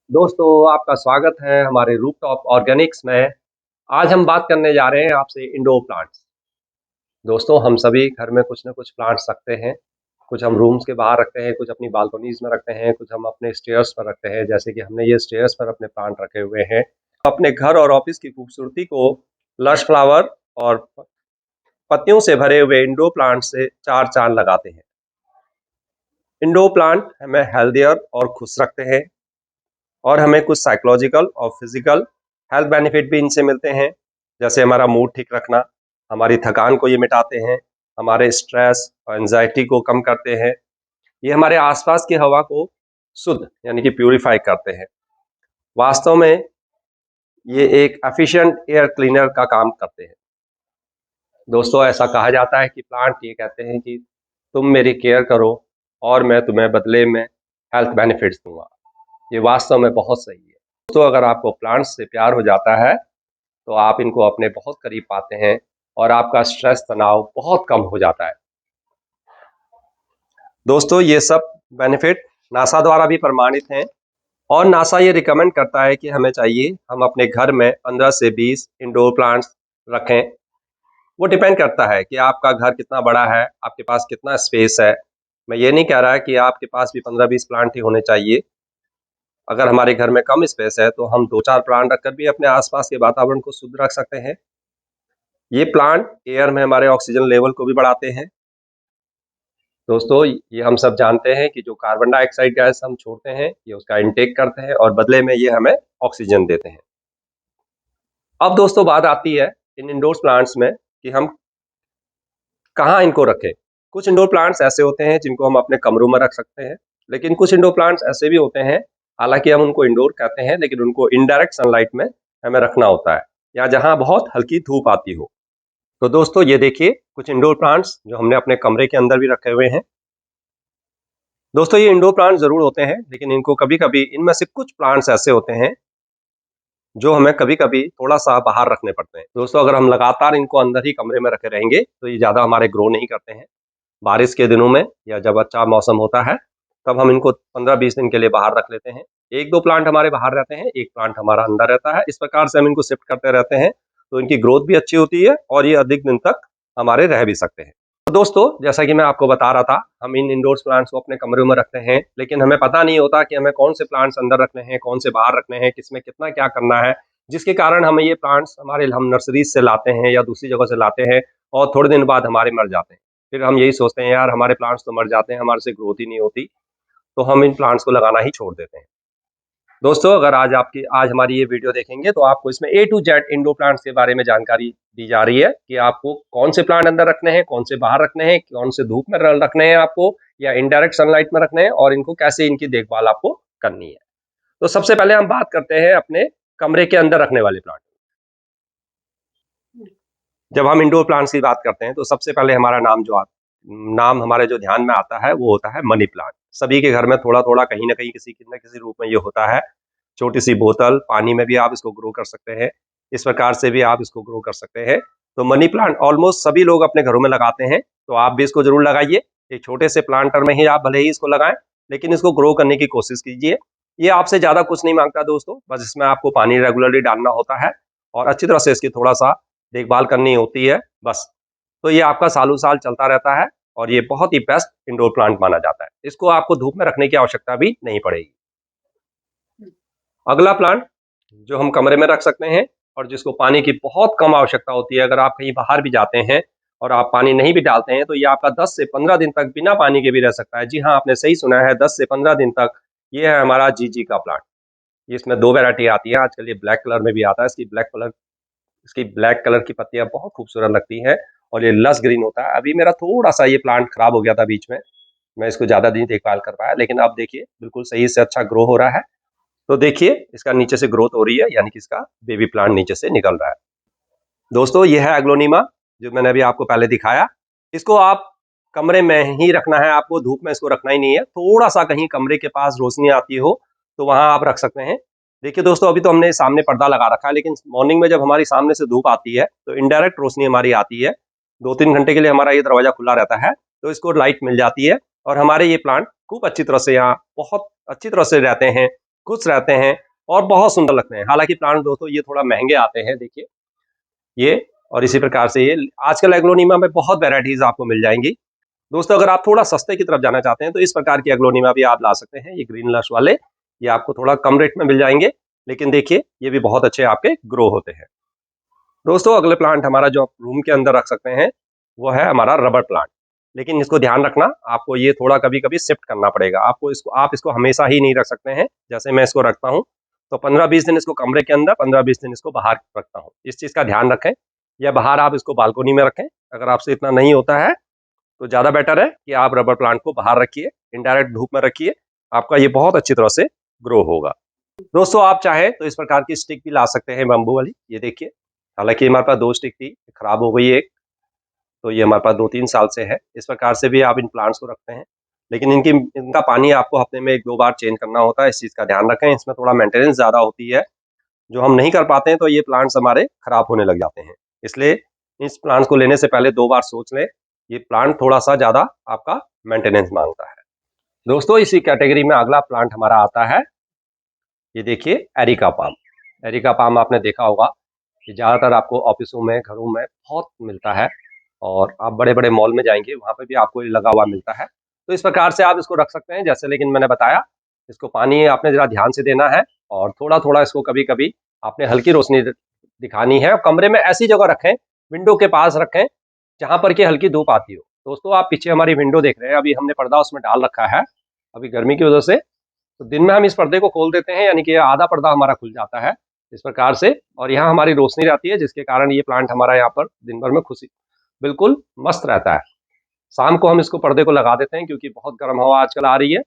दोस्तों, आपका स्वागत है हमारे रूफटॉप ऑर्गेनिक्स में। आज हम बात करने जा रहे हैं आपसे इंडोर प्लांट्स। दोस्तों, हम सभी घर में कुछ ना कुछ प्लांट्स रखते हैं। कुछ हम रूम्स के बाहर रखते हैं, कुछ अपनी बालकनीज में रखते हैं, कुछ हम अपने स्टेयर्स पर रखते हैं। जैसे कि हमने ये स्टेयर्स पर अपने प्लांट रखे हुए हैं। अपने घर और ऑफिस की खूबसूरती को लश फ्लावर और पत्तियों से भरे हुए इंडोर प्लांट से चार चांद लगाते हैं। इंडोर प्लांट हमें हेल्दियर और खुश रखते हैं और हमें कुछ साइकोलॉजिकल और फिजिकल हेल्थ बेनिफिट भी इनसे मिलते हैं। जैसे हमारा मूड ठीक रखना, हमारी थकान को ये मिटाते हैं, हमारे स्ट्रेस और एंजाइटी को कम करते हैं। ये हमारे आसपास की हवा को शुद्ध यानी कि प्यूरिफाई करते हैं। वास्तव में ये एक एफिशिएंट एयर क्लीनर का काम करते हैं। दोस्तों, ऐसा कहा जाता है कि प्लांट ये कहते हैं कि तुम मेरी केयर करो और मैं तुम्हें बदले में हेल्थ बेनिफिट्स दूंगा। ये वास्तव में बहुत सही है। दोस्तों, अगर आपको प्लांट्स से प्यार हो जाता है तो आप इनको अपने बहुत करीब पाते हैं और आपका स्ट्रेस तनाव बहुत कम हो जाता है। दोस्तों, ये सब बेनिफिट नासा द्वारा भी प्रमाणित हैं और नासा ये रिकमेंड करता है कि हमें चाहिए हम अपने घर में 15 से 20 इंडोर प्लांट्स रखें। वो डिपेंड करता है कि आपका घर कितना बड़ा है, आपके पास कितना स्पेस है। मैं ये नहीं कह रहा कि आपके पास भी 15-20 प्लांट ही होने चाहिए। अगर हमारे घर में कम स्पेस है तो हम 2-4 प्लांट रखकर भी अपने आसपास के वातावरण को शुद्ध रख सकते हैं। ये प्लांट एयर में हमारे ऑक्सीजन लेवल को भी बढ़ाते हैं। दोस्तों, ये हम सब जानते हैं कि जो कार्बन डाइऑक्साइड गैस हम छोड़ते हैं, ये उसका इनटेक करते हैं और बदले में ये हमें ऑक्सीजन देते हैं। अब दोस्तों, बात आती है इन इंडोर प्लांट्स में कि हम कहाँ इनको रखें। कुछ इंडोर प्लांट्स ऐसे होते हैं जिनको हम अपने कमरों में रख सकते हैं, लेकिन कुछ इंडोर प्लांट्स ऐसे भी होते हैं, हालांकि हम उनको इंडोर कहते हैं लेकिन उनको इनडायरेक्ट सनलाइट में हमें रखना होता है या जहाँ बहुत हल्की धूप आती हो। तो दोस्तों, ये देखिए कुछ इंडोर प्लांट्स जो हमने अपने कमरे के अंदर भी रखे हुए हैं। दोस्तों, ये इंडोर प्लांट जरूर होते हैं लेकिन इनको कभी कभी इनमें से कुछ प्लांट्स ऐसे होते हैं जो हमें कभी कभी थोड़ा सा बाहर रखने पड़ते हैं। दोस्तों, अगर हम लगातार इनको अंदर ही कमरे में रखे रहेंगे तो ये ज्यादा हमारे ग्रो नहीं करते हैं। बारिश के दिनों में या जब अच्छा मौसम होता है तब हम इनको 15-20 दिन के लिए बाहर रख लेते हैं। 1-2 प्लांट हमारे बाहर रहते हैं, एक प्लांट हमारा अंदर रहता है। इस प्रकार से हम इनको शिफ्ट करते रहते हैं तो इनकी ग्रोथ भी अच्छी होती है और ये अधिक दिन तक हमारे रह भी सकते हैं। तो दोस्तों, जैसा कि मैं आपको बता रहा था, हम इन इंडोर्स प्लांट्स को अपने कमरों में रखते हैं लेकिन हमें पता नहीं होता कि हमें कौन से प्लांट्स अंदर रखने हैं, कौन से बाहर रखने हैं, किसमें कितना क्या करना है, जिसके कारण हमें ये प्लांट्स हम नर्सरीज से लाते हैं या दूसरी जगह से लाते हैं और थोड़े दिन बाद हमारे मर जाते हैं। फिर हम यही सोचते हैं, यार हमारे प्लांट्स तो मर जाते हैं, हमारे से ग्रोथ ही नहीं होती, तो हम इन प्लांट्स को लगाना ही छोड़ देते हैं। दोस्तों, अगर आज हमारी ये वीडियो देखेंगे तो आपको इसमें ए टू जेड इंडोर प्लांट्स के बारे में जानकारी दी जा रही है कि आपको कौन से प्लांट अंदर रखने हैं, कौन से बाहर रखने हैं, कौन से धूप में रखने हैं आपको या इनडायरेक्ट सनलाइट में रखने हैं और इनको कैसे इनकी देखभाल आपको करनी है। तो सबसे पहले हम बात करते हैं अपने कमरे के अंदर रखने वाले प्लांट। जब हम इंडोर प्लांट्स की बात करते हैं तो सबसे पहले हमारा नाम हमारे जो ध्यान में आता है वो होता है मनी प्लांट। सभी के घर में थोड़ा थोड़ा कहीं ना कहीं किसी न किसी रूप में ये होता है। छोटी सी बोतल पानी में भी आप इसको ग्रो कर सकते हैं, इस प्रकार से भी आप इसको ग्रो कर सकते हैं। तो मनी प्लांट ऑलमोस्ट सभी लोग अपने घरों में लगाते हैं, तो आप भी इसको जरूर लगाइए। एक छोटे से प्लांटर में ही आप भले ही इसको लगाएं लेकिन इसको ग्रो करने की कोशिश कीजिए। ये आपसे ज्यादा कुछ नहीं मांगता दोस्तों, बस इसमें आपको पानी रेगुलरली डालना होता है और अच्छी तरह से इसकी थोड़ा सा देखभाल करनी होती है बस। तो ये आपका सालों साल चलता रहता है और ये बहुत ही बेस्ट इंडोर प्लांट माना जाता है। इसको आपको धूप में रखने की आवश्यकता भी नहीं पड़ेगी। अगला प्लांट जो हम कमरे में रख सकते हैं और जिसको पानी की बहुत कम आवश्यकता होती है, अगर आप कहीं बाहर भी जाते हैं और आप पानी नहीं भी डालते हैं तो ये आपका 10 से 15 दिन तक बिना पानी के भी रह सकता है। जी हाँ, आपने सही सुना है, 10 से 15 दिन तक। ये है हमारा जीजी का प्लांट। इसमें 2 वैरायटी आती है आजकल, ये ब्लैक कलर में भी आता है। इसकी ब्लैक कलर की पत्तियां बहुत खूबसूरत लगती हैं और ये लस ग्रीन होता है। अभी मेरा थोड़ा सा ये प्लांट खराब हो गया था बीच में, मैं इसको ज्यादा नहीं देखभाल कर पाया, लेकिन अब देखिए बिल्कुल सही से अच्छा ग्रो हो रहा है। तो देखिए इसका नीचे से ग्रोथ हो रही है, यानी कि इसका बेबी प्लांट नीचे से निकल रहा है। दोस्तों, ये है एग्लोनिमा जो मैंने अभी आपको पहले दिखाया। इसको आप कमरे में ही रखना है, आपको धूप में इसको रखना ही नहीं है। थोड़ा सा कहीं कमरे के पास रोशनी आती हो तो वहां आप रख सकते हैं। देखिए दोस्तों, अभी तो हमने सामने पर्दा लगा रखा है लेकिन मॉर्निंग में जब हमारी सामने से धूप आती है तो इनडायरेक्ट रोशनी हमारी आती है। 2-3 घंटे के लिए हमारा ये दरवाजा खुला रहता है तो इसको लाइट मिल जाती है और हमारे ये प्लांट खूब अच्छी तरह से यहाँ बहुत अच्छी तरह से रहते हैं, खुश रहते हैं और बहुत सुंदर लगते हैं। हालांकि प्लांट दोस्तों ये थोड़ा महंगे आते हैं, देखिए ये, और इसी प्रकार से ये आजकल एग्लोनिमा में बहुत वेराइटीज आपको मिल जाएंगी। दोस्तों अगर आप थोड़ा सस्ते की तरफ जाना चाहते हैं तो इस प्रकार की एग्लोनिमा भी आप ला सकते हैं। ये ग्रीन लश वाले, ये आपको थोड़ा कम रेट में मिल जाएंगे, लेकिन देखिए ये भी बहुत अच्छे आपके ग्रो होते हैं। दोस्तों अगले प्लांट हमारा जो आप रूम के अंदर रख सकते हैं वो है हमारा रबर प्लांट। लेकिन इसको ध्यान रखना, आपको ये थोड़ा कभी कभी शिफ्ट करना पड़ेगा। आप इसको हमेशा ही नहीं रख सकते हैं। जैसे मैं इसको रखता हूँ तो 15-20 दिन इसको कमरे के अंदर, 15-20 दिन इसको बाहर रखता हूँ। इस चीज़ का ध्यान रखें। या बाहर आप इसको बालकोनी में रखें। अगर आपसे इतना नहीं होता है तो ज़्यादा बेटर है कि आप रबर प्लांट को बाहर रखिए, इनडायरेक्ट धूप में रखिए। आपका ये बहुत अच्छी तरह से ग्रो होगा। दोस्तों आप चाहे तो इस प्रकार की स्टिक भी ला सकते हैं, बम्बू वाली। ये देखिए, हालांकि हमारे पास 2 स्टिक थी, खराब हो गई एक, तो ये हमारे पास 2-3 साल से है। इस प्रकार से भी आप इन प्लांट्स को रखते हैं, लेकिन इनका पानी आपको हफ्ते में 1-2 बार चेंज करना होता है। इस चीज़ का ध्यान रखें। इसमें थोड़ा मेंटेनेंस ज़्यादा होती है, जो हम नहीं कर पाते हैं, तो ये प्लांट्स हमारे खराब होने लग जाते हैं। इसलिए इस प्लांट्स को लेने से पहले 2 बार सोच लें। ये प्लांट थोड़ा सा ज़्यादा आपका मेंटेनेंस मांगता है। दोस्तों इसी कैटेगरी में अगला प्लांट हमारा आता है, ये देखिए एरिका पाम। एरिका पाम आपने देखा होगा कि ज़्यादातर आपको ऑफिसों में, घरों में बहुत मिलता है, और आप बड़े बड़े मॉल में जाएंगे वहाँ पे भी आपको ये लगा हुआ मिलता है। तो इस प्रकार से आप इसको रख सकते हैं जैसे, लेकिन मैंने बताया इसको पानी आपने ज़रा ध्यान से देना है, और थोड़ा थोड़ा इसको कभी कभी आपने हल्की रोशनी दिखानी है। और कमरे में ऐसी जगह रखें, विंडो के पास रखें जहाँ पर कि हल्की धूप आती हो। दोस्तों आप पीछे हमारी विंडो देख रहे हैं, अभी हमने पर्दा उसमें डाल रखा है, अभी गर्मी की वजह से। तो दिन में हम इस पर्दे को खोल देते हैं, यानी कि आधा पर्दा हमारा खुल जाता है इस प्रकार से, और यहाँ हमारी रोशनी रहती है, जिसके कारण ये प्लांट हमारा यहाँ पर दिन भर में खुशी बिल्कुल मस्त रहता है। शाम को हम इसको पर्दे को लगा देते हैं, क्योंकि बहुत गर्म हवा आजकल आ रही है।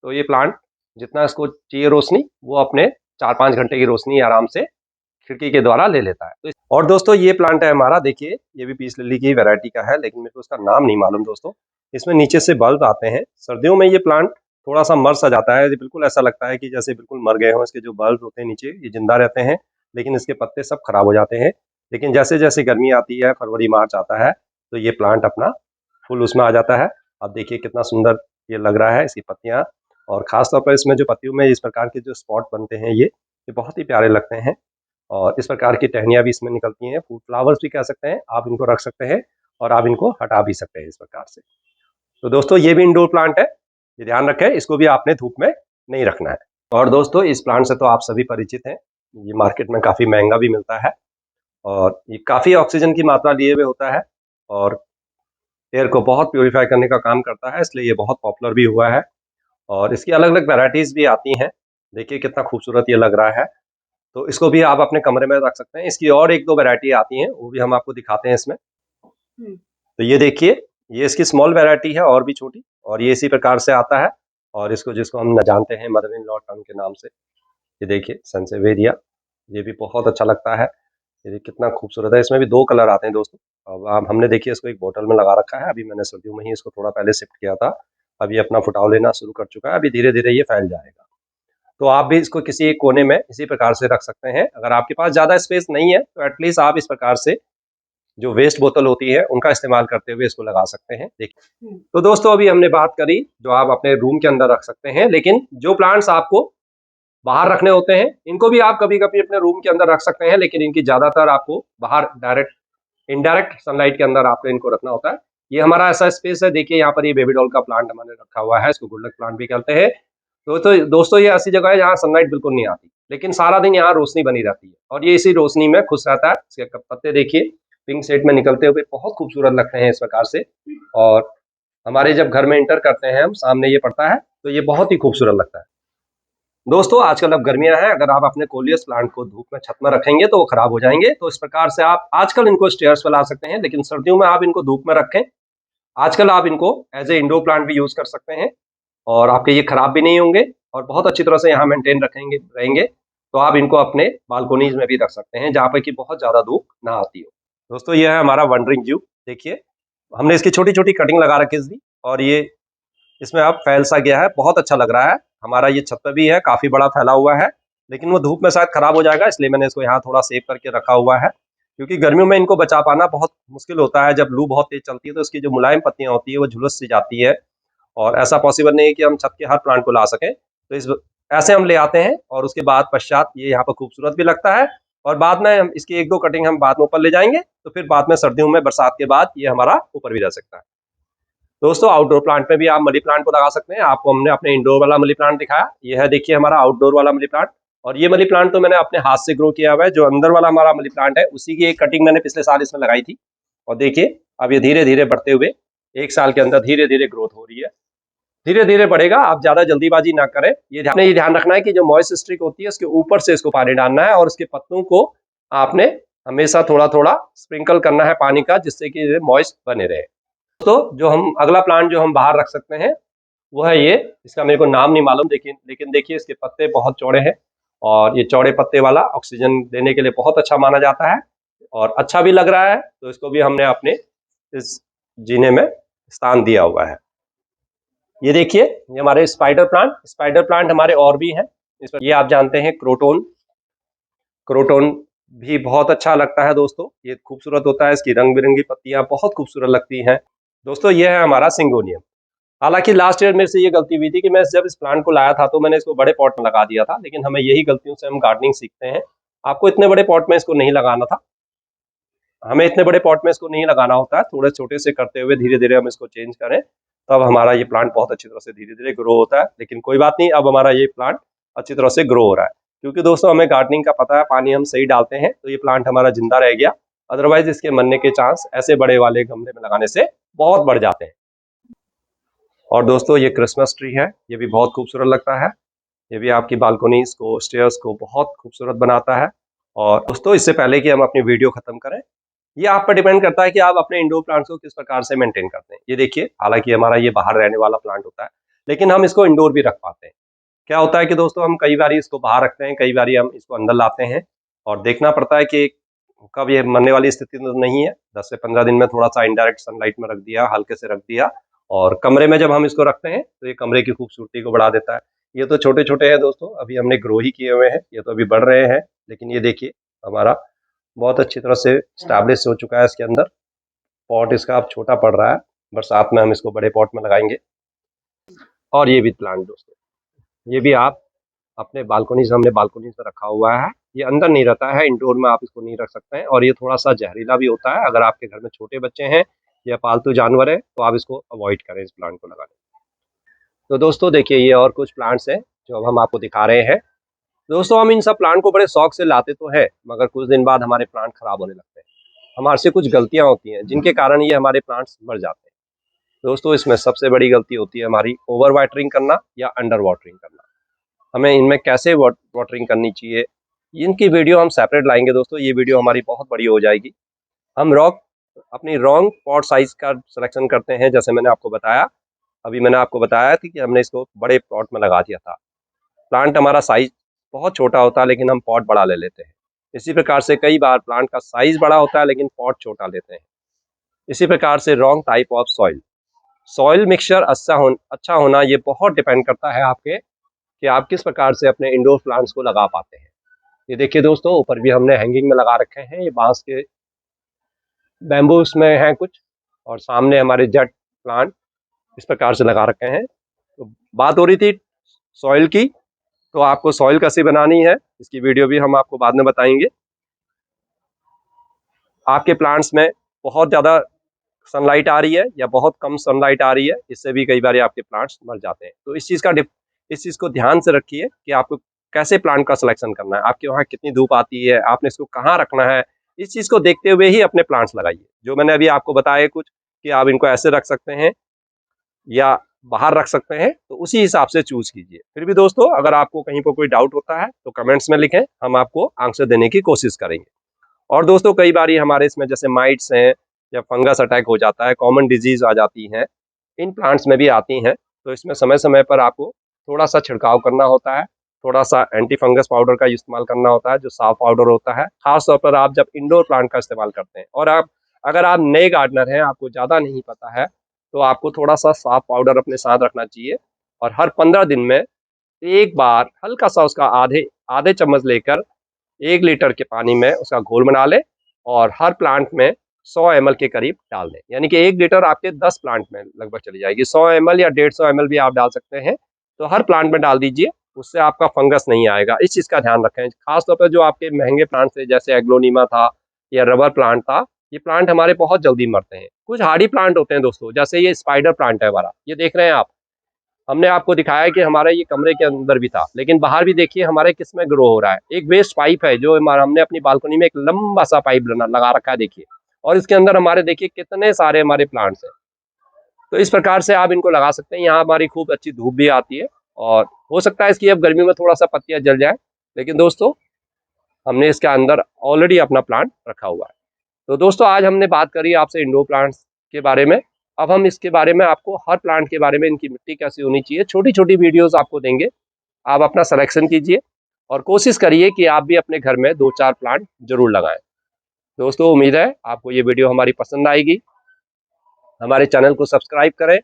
तो ये प्लांट जितना इसको चाहिए रोशनी, वो अपने 4-5 घंटे की रोशनी आराम से खिड़की के द्वारा ले लेता है। और दोस्तों ये प्लांट है हमारा, देखिए ये भी पीस लिली की वैरायटी का है, लेकिन मेरे को उसका नाम नहीं मालूम दोस्तों। इसमें नीचे से बल्ब आते हैं। सर्दियों में ये प्लांट थोड़ा सा मर सा जाता है, बिल्कुल ऐसा लगता है कि जैसे बिल्कुल मर गए हों। इसके जो बल्ब होते हैं नीचे, ये जिंदा रहते हैं, लेकिन इसके पत्ते सब खराब हो जाते हैं। लेकिन जैसे जैसे गर्मी आती है, फरवरी मार्च आता है, तो ये प्लांट अपना फुल उसमें आ जाता है। अब देखिए कितना सुंदर ये लग रहा है, इसकी पत्तियाँ, और खासतौर पर इसमें जो पत्तियों में इस प्रकार के जो स्पॉट बनते हैं, ये बहुत ही प्यारे लगते हैं। और इस प्रकार की टहनियाँ भी इसमें निकलती हैं, फूड फ्लावर्स भी कह सकते हैं। आप इनको रख सकते हैं और आप इनको हटा भी सकते हैं इस प्रकार से। तो दोस्तों ये भी इंडोर प्लांट है, ये ध्यान रखें, इसको भी आपने धूप में नहीं रखना है। और दोस्तों इस प्लांट से तो आप सभी परिचित हैं, ये मार्केट में काफ़ी महंगा भी मिलता है, और ये काफ़ी ऑक्सीजन की मात्रा लिए हुए होता है, और एयर को बहुत प्योरीफाई करने का काम करता है, इसलिए ये बहुत पॉपुलर भी हुआ है। और इसकी अलग अलग वेराइटीज़ भी आती हैं। देखिए कितना खूबसूरत ये लग रहा है। तो इसको भी आप अपने कमरे में रख सकते हैं। इसकी और 1-2 वैरायटी आती हैं, वो भी हम आपको दिखाते हैं इसमें। तो ये देखिए, ये इसकी स्मॉल वैरायटी है, और भी छोटी, और ये इसी प्रकार से आता है। और इसको, जिसको हम न जानते हैं मदर इन लॉ टंग के नाम से, ये देखिए सनसेवेरिया, ये भी बहुत अच्छा लगता है। ये कितना खूबसूरत है। इसमें भी 2 कलर आते हैं दोस्तों। अब आप, हमने देखिए इसको एक बोतल में लगा रखा है, अभी मैंने सर्दियों में ही इसको थोड़ा पहले शिफ्ट किया था। अभी अपना फुटाव लेना शुरू कर चुका है, अभी धीरे धीरे ये फैल जाएगा। तो आप भी इसको किसी एक कोने में इसी प्रकार से रख सकते हैं। अगर आपके पास ज़्यादा स्पेस नहीं है तो एटलीस्ट आप इस प्रकार से जो वेस्ट बोतल होती है उनका इस्तेमाल करते हुए इसको लगा सकते हैं। देखिए, तो दोस्तों अभी हमने बात करी जो आप अपने रूम के अंदर रख सकते हैं, लेकिन जो प्लांट्स आपको बाहर रखने होते हैं, इनको भी आप कभी कभी अपने रूम के अंदर रख सकते हैं, लेकिन इनकी ज़्यादातर आपको बाहर इनडायरेक्ट सनलाइट के अंदर आपको इनको रखना होता है। ये हमारा ऐसा स्पेस है, देखिए यहाँ पर ये बेबी डॉल का प्लांट हमने रखा हुआ है, इसको गुड लक प्लांट भी कहते हैं। तो दोस्तों ये ऐसी जगह है जहाँ सनलाइट बिल्कुल नहीं आती, लेकिन सारा दिन यहाँ रोशनी बनी रहती है, और ये इसी रोशनी में खुश रहता है। इसके पत्ते देखिए पिंक शेड में निकलते हुए बहुत खूबसूरत लगते हैं इस प्रकार से। और हमारे जब घर में इंटर करते हैं हम, सामने ये पड़ता है, तो ये बहुत ही खूबसूरत लगता है। दोस्तों आजकल अब गर्मियां हैं, अगर आप अपने कोलियस प्लांट को धूप में छत में रखेंगे तो वो खराब हो जाएंगे। तो इस प्रकार से आप आजकल इनको स्टेयर्स पर ला सकते हैं, लेकिन सर्दियों में आप इनको धूप में रखें। आजकल आप इनको एज ए इंडोर प्लांट भी यूज कर सकते हैं, और आपके ये खराब भी नहीं होंगे, और बहुत अच्छी तरह से यहाँ मेंटेन रहेंगे। तो आप इनको अपने बालकोनीज में भी रख सकते हैं, जहाँ पर कि बहुत ज़्यादा धूप ना आती हो। दोस्तों ये है हमारा वंडरिंग जू। देखिए हमने इसकी छोटी छोटी कटिंग लगा रखी थी, और ये इसमें अब फैल सा गया है, बहुत अच्छा लग रहा है। हमारा ये छत पे भी है, काफ़ी बड़ा फैला हुआ है, लेकिन वो धूप में शायद खराब हो जाएगा, इसलिए मैंने इसको यहाँ थोड़ा सेव करके रखा हुआ है। क्योंकि गर्मियों में इनको बचा पाना बहुत मुश्किल होता है, जब लू बहुत तेज चलती है तो इसकी जो मुलायम पत्तियाँ होती है वो झुलस सी जाती है, और ऐसा पॉसिबल नहीं है कि हम छत के हर प्लांट को ला सकें। तो इस ऐसे हम ले आते हैं और उसके बाद पश्चात ये यहाँ पर खूबसूरत भी लगता है। और बाद में हम इसकी 1-2 कटिंग हम बाद में ऊपर ले जाएंगे, तो फिर बाद में सर्दियों में बरसात के बाद ये हमारा ऊपर भी रह सकता है। दोस्तों आउटडोर प्लांट में भी आप मनी प्लांट को लगा सकते हैं। आपको हमने अपने इंडोर वाला मनी प्लांट दिखाया, ये है देखिए हमारा आउटडोर वाला मनी प्लांट। और ये मनी प्लांट तो मैंने अपने हाथ से ग्रो किया हुआ है। जो अंदर वाला हमारा मनी प्लांट है उसी की एक कटिंग मैंने पिछले साल इसमें लगाई थी, और देखिए अब ये धीरे धीरे बढ़ते हुए 1 साल के अंदर धीरे धीरे ग्रोथ हो रही है। धीरे धीरे बढ़ेगा, आप ज्यादा जल्दीबाजी ना करें। ये ध्यान रखना है कि जो मॉइस्ट स्ट्रिक होती है उसके ऊपर से इसको पानी डालना है, और उसके पत्तों को आपने हमेशा थोड़ा थोड़ा स्प्रिंकल करना है पानी का, जिससे कि ये मॉइस्ट बने रहे। तो जो हम अगला प्लांट जो हम बाहर रख सकते हैं वो है ये। इसका मेरे को नाम नहीं मालूम, लेकिन देखिए इसके पत्ते बहुत चौड़े हैं, और ये चौड़े पत्ते वाला ऑक्सीजन देने के लिए बहुत अच्छा माना जाता है और अच्छा भी लग रहा है। तो इसको भी हमने अपने इस जीने में स्थान दिया हुआ है। ये देखिए ये हमारे स्पाइडर प्लांट हमारे और भी हैं। ये आप जानते हैं क्रोटोन भी बहुत अच्छा लगता है दोस्तों, ये खूबसूरत होता है, इसकी रंग बिरंगी पत्तियां बहुत खूबसूरत लगती हैं। दोस्तों ये है हमारा सिंगोनियम। हालांकि लास्ट ईयर मेरे से ये गलती हुई थी कि मैं जब इस प्लांट को लाया था तो मैंने इसको बड़े पॉट में लगा दिया था, लेकिन हमें यही गलतियों से हम गार्डनिंग सीखते हैं। आपको इतने बड़े पॉट में इसको नहीं लगाना था, हमें इतने बड़े पॉट में इसको नहीं लगाना होता है। थोड़े छोटे से करते हुए धीरे धीरे हम इसको चेंज करें, तब हमारा ये प्लांट बहुत अच्छी तरह से धीरे धीरे ग्रो होता है। लेकिन कोई बात नहीं, अब हमारा ये प्लांट अच्छी तरह से ग्रो हो रहा है, क्योंकि दोस्तों हमें गार्डनिंग का पता है, पानी हम सही डालते हैं तो ये प्लांट हमारा जिंदा रह गया। अदरवाइज इसके मरने के चांस ऐसे बड़े वाले गमले में लगाने से बहुत बढ़ जाते हैं। और दोस्तों ये क्रिसमस ट्री है, ये भी बहुत खूबसूरत लगता है। ये भी आपकी बालकोनीज को, स्टेयर्स को बहुत खूबसूरत बनाता है। और दोस्तों इससे पहले कि हम अपनी वीडियो खत्म करें, ये आप पर डिपेंड करता है कि आप अपने इंडोर प्लांट्स को किस प्रकार से मेंटेन करते हैं। ये देखिए हालांकि हमारा ये बाहर रहने वाला प्लांट होता है, लेकिन हम इसको इंडोर भी रख पाते हैं। क्या होता है कि दोस्तों हम कई बार इसको बाहर रखते हैं, कई बार हम इसको अंदर लाते हैं, और देखना पड़ता है कि कब ये मरने वाली स्थिति तो नहीं है। 10 से 15 दिन में थोड़ा सा इनडायरेक्ट सनलाइट में रख दिया, हल्के से रख दिया, और कमरे में जब हम इसको रखते हैं तो ये कमरे की खूबसूरती को बढ़ा देता है। ये तो छोटे छोटे हैं दोस्तों, अभी हमने ग्रो ही किए हुए हैं, ये तो अभी बढ़ रहे हैं। लेकिन ये देखिए हमारा बहुत अच्छी तरह से स्टैब्लिश हो चुका है इसके अंदर। पॉट इसका अब छोटा पड़ रहा है, बरसात में हम इसको बड़े पॉट में लगाएंगे। और ये भी प्लांट दोस्तों, ये भी आप अपने बालकोनीज, हमने बालकोनीज में रखा हुआ है। ये अंदर नहीं रहता है, इंडोर में आप इसको नहीं रख सकते हैं, और ये थोड़ा सा जहरीला भी होता है। अगर आपके घर में छोटे बच्चे हैं या पालतू जानवर है तो आप इसको अवॉइड करें इस प्लांट को लगाने। तो दोस्तों देखिए ये और कुछ प्लांट्स हैं जो अब हम आपको दिखा रहे हैं। दोस्तों हम इन सब प्लांट को बड़े शौक से लाते तो है, मगर कुछ दिन बाद हमारे प्लांट खराब होने लगते हैं। हमारे से कुछ गलतियां होती हैं जिनके कारण ये हमारे प्लांट्स मर जाते हैं। दोस्तों इसमें सबसे बड़ी गलती होती है हमारी ओवर वाटरिंग करना या अंडर वाटरिंग करना। हमें इनमें कैसे वाटरिंग करनी चाहिए, इनकी वीडियो हम सेपरेट लाएंगे दोस्तों। ये वीडियो हमारी बहुत बड़ी हो जाएगी। हम अपनी रॉन्ग पॉट साइज का सिलेक्शन करते हैं, जैसे मैंने आपको बताया। अभी मैंने आपको बताया थी कि हमने इसको बड़े पॉट में लगा दिया था। प्लांट हमारा साइज बहुत छोटा होता है, लेकिन हम पॉट बड़ा ले लेते हैं। इसी प्रकार से कई बार प्लांट का साइज बड़ा होता है लेकिन पॉट छोटा लेते हैं। इसी प्रकार से wrong type of soil mixture अच्छा होना ये बहुत डिपेंड करता है आपके कि आप किस प्रकार से अपने इंडोर प्लांट्स को लगा पाते हैं। ये देखिए दोस्तों ऊपर भी हमने हैंगिंग में लगा रखे हैं, ये बांस के बैम्बूस में हैं कुछ, और सामने हमारे जेट प्लांट इस प्रकार से लगा रखे हैं। तो बात हो रही थी सॉइल की, तो आपको सॉइल कैसे बनानी है इसकी वीडियो भी हम आपको बाद में बताएंगे। आपके प्लांट्स में बहुत ज़्यादा सनलाइट आ रही है या बहुत कम सनलाइट आ रही है, इससे भी कई बार आपके प्लांट्स मर जाते हैं। तो इस चीज़ को ध्यान से रखिए कि आपको कैसे प्लांट का सिलेक्शन करना है, आपके वहाँ कितनी धूप आती है, आपने इसको कहाँ रखना है, इस चीज़ को देखते हुए ही अपने प्लांट्स लगाइए। जो मैंने अभी आपको बताया कुछ कि आप इनको ऐसे रख सकते हैं या बाहर रख सकते हैं, तो उसी हिसाब से चूज कीजिए। फिर भी दोस्तों अगर आपको कहीं पर कोई डाउट होता है तो कमेंट्स में लिखें, हम आपको आंसर देने की कोशिश करेंगे। और दोस्तों कई बार हमारे इसमें जैसे माइट्स हैं या फंगस अटैक हो जाता है, कॉमन डिजीज आ जाती हैं, इन प्लांट्स में भी आती हैं। तो इसमें समय समय पर आपको थोड़ा सा छिड़काव करना होता है, थोड़ा सा एंटी फंगस पाउडर का इस्तेमाल करना होता है जो साफ पाउडर होता है, खासतौर पर आप जब इंडोर प्लांट का इस्तेमाल करते हैं। और अगर आप नए गार्डनर हैं, आपको ज़्यादा नहीं पता है, तो आपको थोड़ा सा साफ पाउडर अपने साथ रखना चाहिए। और हर 15 दिन में एक बार हल्का सा उसका आधे चम्मच लेकर 1 लीटर के पानी में उसका घोल बना लें और हर प्लांट में 100 ml के करीब डाल दें। यानी कि 1 लीटर आपके 10 प्लांट में लगभग चली जाएगी। 100 ml या 150 ml भी आप डाल सकते हैं। तो हर प्लांट में डाल दीजिए उससे आपका फंगस नहीं आएगा। इस चीज़ का ध्यान रखें। खासतौर पर जो आपके महंगे प्लांट्स थे जैसे एग्लोनीमा था या रबर प्लांट था, ये प्लांट हमारे बहुत जल्दी मरते हैं। कुछ हार्डी प्लांट होते हैं दोस्तों, जैसे ये स्पाइडर प्लांट है हमारा, ये देख रहे हैं आप। हमने आपको दिखाया कि हमारे ये कमरे के अंदर भी था, लेकिन बाहर भी देखिए हमारे किस में ग्रो हो रहा है। एक वेस्ट पाइप है जो हमने अपनी बालकनी में एक लंबा सा पाइप लगा रखा है, देखिए, और इसके अंदर हमारे देखिए कितने सारे हमारे प्लांट्स हैं। तो इस प्रकार से आप इनको लगा सकते हैं। यहाँ हमारी खूब अच्छी धूप भी आती है, और हो सकता है इसकी अब गर्मी में थोड़ा सा पत्तियां जल जाए, लेकिन दोस्तों हमने इसके अंदर ऑलरेडी अपना प्लांट रखा हुआ है। तो दोस्तों आज हमने बात करी आपसे इंडोर प्लांट्स के बारे में। अब हम इसके बारे में आपको हर प्लांट के बारे में, इनकी मिट्टी कैसी होनी चाहिए, छोटी छोटी वीडियोस आपको देंगे। आप अपना सिलेक्शन कीजिए और कोशिश करिए कि आप भी अपने घर में 2-4 प्लांट जरूर लगाएं। दोस्तों उम्मीद है आपको ये वीडियो हमारी पसंद आएगी। हमारे चैनल को सब्सक्राइब करें,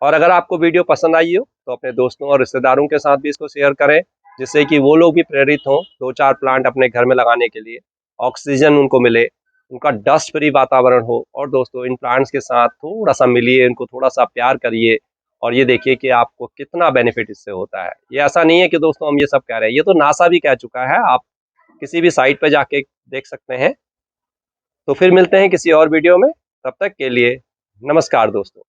और अगर आपको वीडियो पसंद आई हो तो अपने दोस्तों और रिश्तेदारों के साथ भी इसको शेयर करें, जिससे कि वो लोग भी प्रेरित हों 2-4 प्लांट अपने घर में लगाने के लिए, ऑक्सीजन उनको मिले, उनका डस्ट फ्री वातावरण हो। और दोस्तों इन प्लांट्स के साथ थोड़ा सा मिलिए, इनको थोड़ा सा प्यार करिए, और ये देखिए कि आपको कितना बेनिफिट इससे होता है। ये ऐसा नहीं है कि दोस्तों हम ये सब कह रहे हैं, ये तो नासा भी कह चुका है, आप किसी भी साइट पर जाके देख सकते हैं। तो फिर मिलते हैं किसी और वीडियो में, तब तक के लिए नमस्कार दोस्तों।